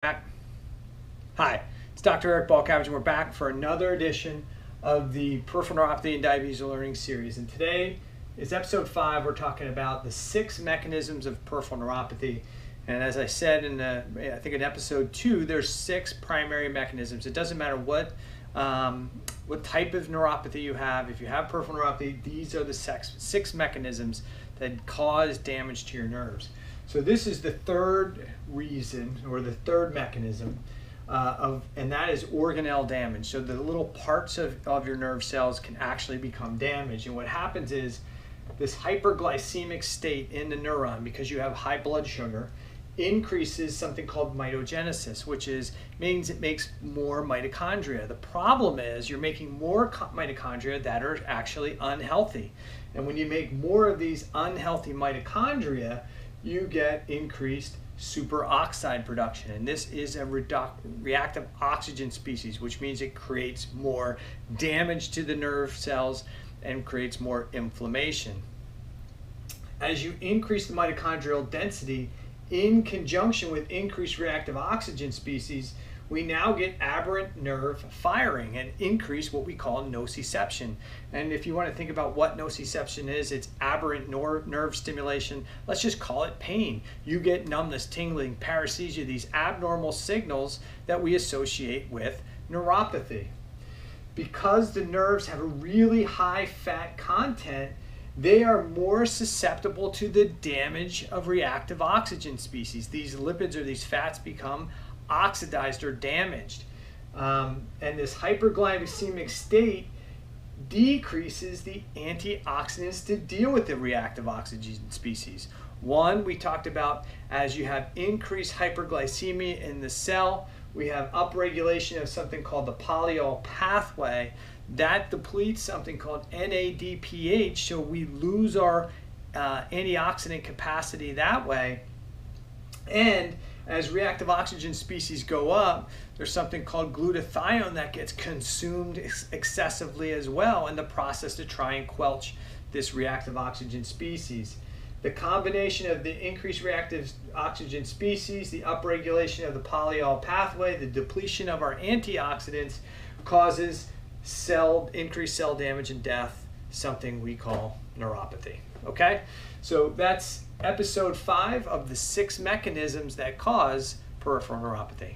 Back. Hi, it's Dr. Eric Balcavage, and we're back for another edition of the Peripheral Neuropathy and Diabetes Learning Series. And today is episode 5. We're talking about the 6 mechanisms of peripheral neuropathy. And as I said I think in episode 2, there's 6 primary mechanisms. It doesn't matter what type of neuropathy you have. If you have peripheral neuropathy, these are the 6 mechanisms that cause damage to your nerves. So this is the third reason, or the third mechanism, and that is organelle damage. So the little parts of your nerve cells can actually become damaged. And what happens is this hyperglycemic state in the neuron, because you have high blood sugar, increases something called mitogenesis, which means it makes more mitochondria. The problem is you're making more mitochondria that are actually unhealthy. And when you make more of these unhealthy mitochondria, you get increased superoxide production. And this is a reactive oxygen species, which means it creates more damage to the nerve cells and creates more inflammation. As you increase the mitochondrial density in conjunction with increased reactive oxygen species, we now get aberrant nerve firing and increase what we call nociception. And if you want to think about what nociception is, it's aberrant nerve stimulation. Let's just call it pain. You get numbness, tingling, paresthesia, these abnormal signals that we associate with neuropathy. Because the nerves have a really high fat content, they are more susceptible to the damage of reactive oxygen species. These lipids or these fats become oxidized or damaged. And this hyperglycemic state decreases the antioxidants to deal with the reactive oxygen species. One, we talked about, as you have increased hyperglycemia in the cell, we have upregulation of something called the polyol pathway that depletes something called NADPH, so we lose our antioxidant capacity that way. And as reactive oxygen species go up, there's something called glutathione that gets consumed excessively as well in the process to try and quench this reactive oxygen species. The combination of the increased reactive oxygen species, the upregulation of the polyol pathway, the depletion of our antioxidants causes increased cell damage and death, something we call neuropathy. Okay, so that's episode 5 of the 6 mechanisms that cause peripheral neuropathy.